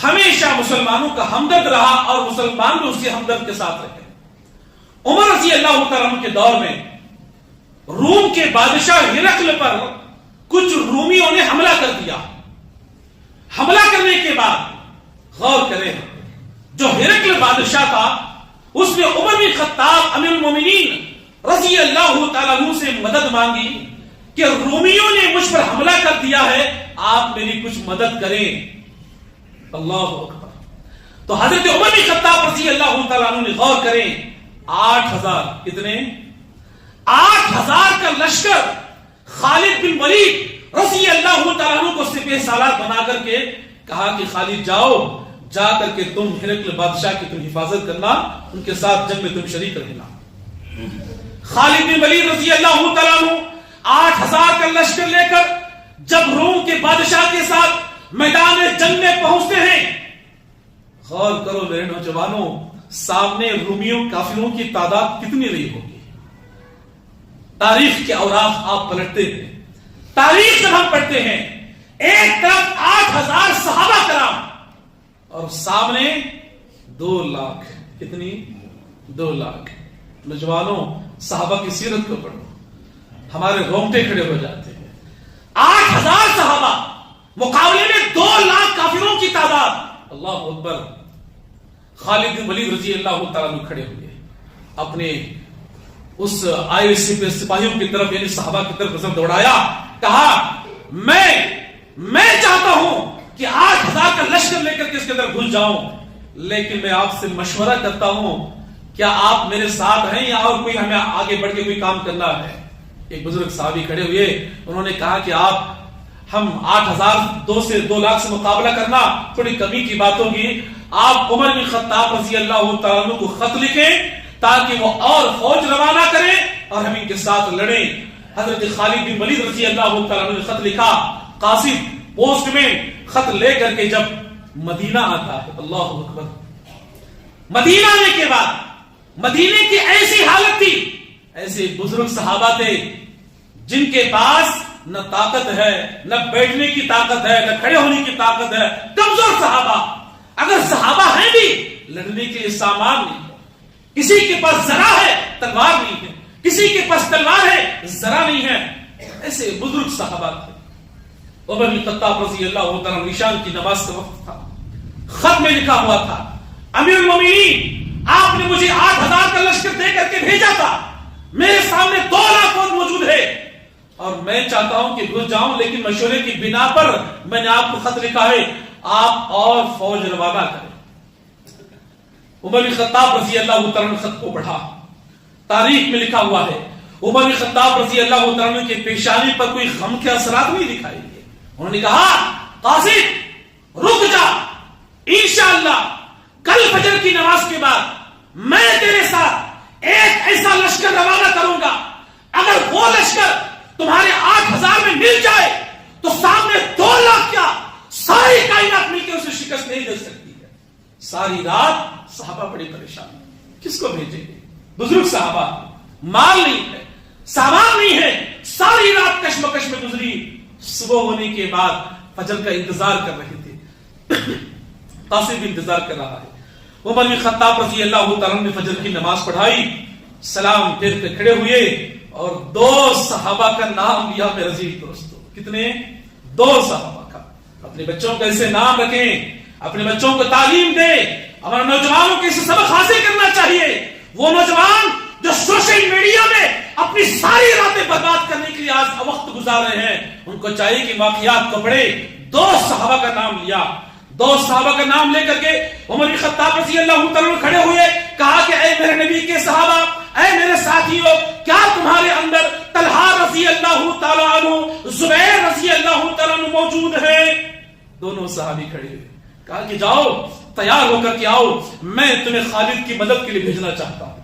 ہمیشہ مسلمانوں کا ہمدرد رہا اور مسلمان بھی اس کے ہمدرد کے ساتھ رہے. عمر رضی اللہ تعالیٰ عنہ کے دور میں روم کے بادشاہ ہرقل پر کچھ رومیوں نے حملہ کر دیا. حملہ کرنے کے بعد غور کریں، جو ہرقل بادشاہ تھا اس نے عمر بن خطاب امیر المومنین رضی اللہ تعالیٰ عنہ سے مدد مانگی کہ رومیوں نے مجھ پر حملہ کر دیا ہے، آپ میری کچھ مدد کریں. اللہ اکبر. تو حضرت عمر بن خطاب رضی اللہ تعالیٰ عنہ نے غور کریں 8000 کتنے 8000 کا لشکر خالد بن ولید رضی اللہ تعالیٰ عنہ کو سپہ سالار بنا کر کے کہا کہ خالد جاؤ، جا کر کے تم ہرقل بادشاہ کی تم حفاظت کرنا، ان کے ساتھ جنگ میں تم شریک رہنا. خالد بن ولید رضی اللہ تعالیٰ عنہ 8000 کا لشکر لے کر جب روم کے بادشاہ کے ساتھ میدان جنگ میں پہنچتے ہیں، غور کرو میرے نوجوانوں، سامنے رومیوں کافروں کی تعداد کتنی رہی ہوگی. تاریخ کے اوراق آپ پلٹتے ہیں، تاریخ جب ہم پڑھتے ہیں، ایک طرف 8000 صحابہ کرام اور سامنے 2 لاکھ. کتنی 2 لاکھ. نوجوانوں صحابہ کی سیرت کو پڑھو، ہمارے رونگٹے کھڑے ہو جاتے ہیں. 8000 صحابہ مقابلے میں 2 لاکھ کافروں کی تعداد. اللہ اکبر. خالد بن ولید رضی اللہ تعالیٰ عنہ کھڑے ہوئے، اپنے اس آئے سپاہیوں کی طرف یعنی صحابہ کی طرف نظر دوڑایا، کہا میں چاہتا ہوں کہ 8000 کا لشکر لے کر کے اس کے اندر گھس جاؤں، لیکن میں آپ سے مشورہ کرتا ہوں، کیا آپ میرے ساتھ ہیں یا اور کوئی ہمیں آگے بڑھ کے کوئی کام کرنا ہے. ایک بزرگ صحابی کھڑے ہوئے، انہوں نے کہا کہ ہم 2 لاکھ سے مقابلہ کرنا تھوڑی کمی کی بات ہوگی. آپ عمر بن خطاب رضی اللہ تعالیٰ عنہ کو خط لکھیں تاکہ وہ اور فوج روانہ کریں اور ہم ان کے ساتھ لڑیں. حضرت خالد بن ولید رضی اللہ تعالیٰ عنہ نے خط لکھا. قاصد پوسٹ میں خط لے کر کے جب مدینہ آتا ہے، اللہ اکبر، مدینہ آنے کے بعد مدینے کی ایسی حالت تھی، ایسے بزرگ صحابہ تھے جن کے پاس نہ طاقت ہے، نہ بیٹھنے کی طاقت ہے، نہ کھڑے ہونے کی طاقت ہے، کمزور صحابہ. اگر صحابہ ہیں بھی لڑنے کے لیے سامان نہیں ہے، کسی کے پاس ذرا ہے تلوار نہیں ہے، کسی کے پاس تلوار ہے ذرا نہیں ہے، ایسے بزرگ صحابہ تھے. عمر بن خطاب رضی اللہ تعالیٰ عشاء کی نماز کا وقت تھا. خط میں لکھا ہوا تھا، امیر المومنین آپ نے مجھے 8000 کا لشکر دے کر کے بھیجا تھا، میرے سامنے 2 لاکھ فوج موجود ہے اور میں چاہتا ہوں کہ گھس جاؤں، لیکن مشورے کی بنا پر میں نے آپ کو خط لکھا ہے، آپ اور فوج روانہ کریں. عمر بن خطاب رضی اللہ تعالیٰ عنہ خط کو پڑھا. تاریخ میں لکھا ہوا ہے عمر بن خطاب رضی اللہ تعالیٰ عنہ کی پیشانی پر کوئی غم کے اثرات نہیں دکھائی دیے. انہوں نے کہا قاصد رک جا، انشاءاللہ کل فجر کی نماز کے بعد میں تیرے ساتھ ایک ایسا لشکر روانہ کروں گا، اگر وہ لشکر تمہارے 8000 میں مل جائے تو سامنے 2 لاکھ کیا ساری کائنات مل کے اسے شکست نہیں دے سکتی ہے. ساری رات صحابہ بڑی پریشان، کس کو بھیجیں گے؟ بزرگ صحابہ، مال نہیں ہے، سامان نہیں ہے، ساری رات کشمکش میں گزری. صبح ہونے کے بعد فجر کا انتظار کر رہے تھے. قاصد بھی انتظار کر رہا ہے. عمر بن خطاب رضی اللہ تعالیٰ نے فجر کی نماز پڑھائی، سلام پھیر کے کھڑے ہوئے اور 2 صحابہ کا نام لیا میں رضی دوستو. کتنے؟ 2 صحابہ کا. اپنے بچوں کو ایسے نام رکھیں، اپنے بچوں کو تعلیم دیں. ہمارے نوجوانوں کو اسے سبق حاصل کرنا چاہیے. وہ نوجوان جو سوشل میڈیا میں اپنی ساری راتیں برباد کرنے کے لیے آج وقت گزار رہے ہیں، ان کو چاہیے کہ واقعات کو پڑھے. 2 صحابہ کا نام لیا. 2 صحابہ کا نام لے کر کے عمر بن خطاب رضی اللہ تعالیٰ کھڑے ہوئے، کہا کہ اے میرے نبی کے صحابہ، اے میرے ساتھیوں، کیا تمہارے اندر طلحہ رضی اللہ تعالیٰ عنہ، زبیر رضی اللہ تعالیٰ عنہ موجود ہے؟ دونوں صحابی کھڑے ہوئے، کہا کہ جاؤ تیار ہو کر کے آؤ، میں تمہیں خالد کی مدد کے لیے بھیجنا چاہتا ہوں.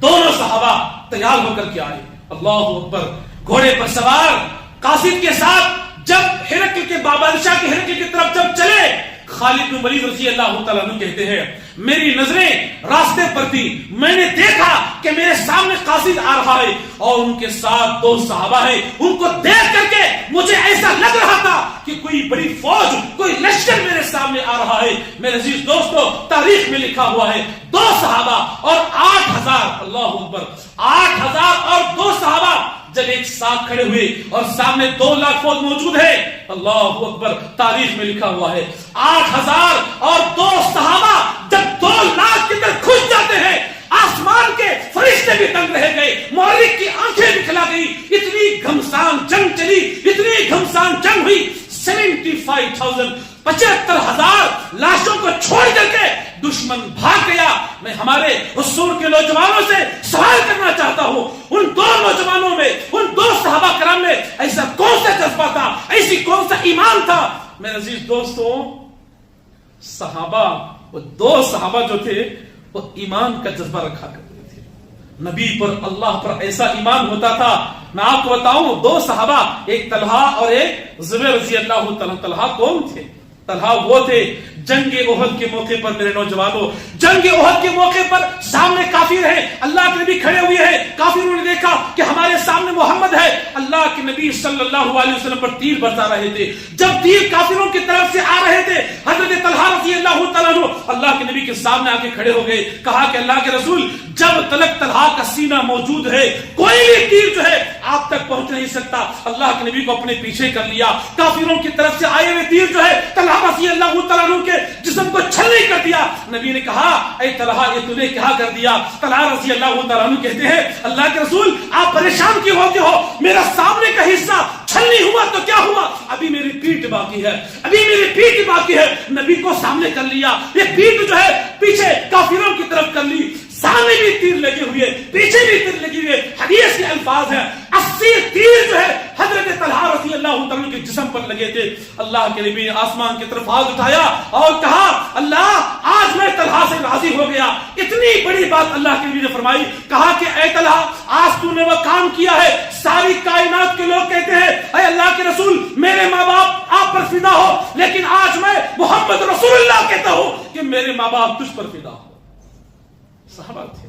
دونوں صحابہ تیار ہو کر کے آئے. اللہ اکبر. گھوڑے پر سوار قاصد کے ساتھ جب ہرقل کے بادشاہ کے ہرقل کی طرف جب چلے، خالد بن ولید رضی اللہ تعالیٰ عنہ کہتے ہیں میری نظریں راستے پر تھی، میں نے دیکھا کہ میرے سامنے قاصد آ رہا ہے اور ان کے ساتھ 2 صحابہ ہیں. ان کو دیکھ کر کے مجھے ایسا لگ رہا تھا کہ کوئی بڑی فوج، کوئی لشکر میرے سامنے آ رہا رہا ہے میرے عزیز دوستو، تاریخ میں لکھا ہوا ہے 2 صحابہ اور 8000، اللہ اکبر، 8000 اور 2 صحابہ جب ایک ساتھ کھڑے ہوئے اور سامنے 2 لاکھ فوج موجود ہے، اللہ اکبر، تاریخ میں لکھا ہوا ہے 8000 اور 2 صحابہ جب 2 لاکھ کے اندر گھس جاتے ہیں، آسمان کے فرشتے بھی دنگ رہ گئے، مورخ کی آنکھیں بھی کھلا گئی، اتنی گھمسان جنگ چلی، اتنی گھمسان جنگ ہوئی، 75,000 75,000 لاشوں کو چھوڑ کر کے دشمن بھاگ گیا۔ میں ہمارے حضور کے نوجوانوں سے سوال کرنا چاہتا ہوں، ان 2 نوجوانوں میں، ان 2 صحابہ کرام میں ایسا کون سا جذبہ تھا، ایسی کون سا ایمان تھا؟ میرے عزیز دوستوں، صحابہ، وہ 2 صحابہ جو تھے وہ ایمان کا جذبہ رکھا کرتے تھے، نبی پر، اللہ پر ایسا ایمان ہوتا تھا۔ میں آپ کو بتاؤں 2 صحابہ، ایک طلحہ اور ایک زبیر رضی اللہ تعالیٰ۔ طلحہ کون تھے؟ طلحہ وہ تھے جنگ احد کے موقع پر، میرے نوجوانوں، جنگ احد کے موقع پر سامنے کافر ہیں، اللہ کے نبی کھڑے ہوئے ہیں، کافروں نے دیکھا کہ ہمارے سامنے محمد ہے، اللہ کے نبی صلی اللہ علیہ وسلم پر تیر برسا رہے تھے۔ جب تیر کافروں کی طرف سے آ رہے تھے، حضرت طلحہ رضی اللہ تعالیٰ عنہ اللہ کے نبی کے سامنے آ کے کھڑے ہو گئے، کہا کہ اللہ کے رسول، جب تلک طلحہ کا سینہ موجود ہے، کوئی بھی تیر جو ہے آپ تک پہنچ نہیں سکتا۔ اللہ کے نبی کو اپنے پیچھے کر لیا، کافروں کی طرف سے آئے ہوئے تیر جو ہے طلحہ رضی اللہ تعالیٰ عنہ کے جسم کو چھلنی کر دیا۔ نبی نے کہا، اے طلحہ، یہ تو نے کیا کر دیا؟ طلحہ رضی اللہ تعالیٰ عنہ کہتے ہیں، اللہ کے رسول، آپ پریشان کیوں ہوتے ہو؟ میرا سامنے کا حصہ چھلنی ہوا تو کیا ہوا، ابھی میری پیٹھ باقی ہے، ابھی میری پیٹھ باقی ہے۔ نبی کو سامنے کر لیا، یہ پیٹھ جو ہے پیچھے کافروں کی طرف کر لی، سامنے بھی تیر لگے ہوئے، پیچھے بھی تیر لگے ہوئے۔ حدیث کے الفاظ ہیں 80 تیر جو ہے حضرت طلحہ رضی اللہ تعالیٰ کے جسم پر لگے تھے۔ اللہ کے نبی نے آسمان کی طرف ہاتھ اٹھایا اور کہا، اللہ، آج میں طلحہ سے راضی ہو گیا۔ اتنی بڑی بات اللہ کے نبی نے فرمائی، کہا کہ اے طلحہ، آج تو نے وہ کام کیا ہے ساری کائنات کے لوگ کہتے ہیں اے اللہ کے رسول، میرے ماں باپ آپ پر فدا ہو، لیکن آج میں محمد رسول اللہ کہتا ہوں کہ میرے ماں باپ تجھ پر فدا ہو۔ صحابہ تھے،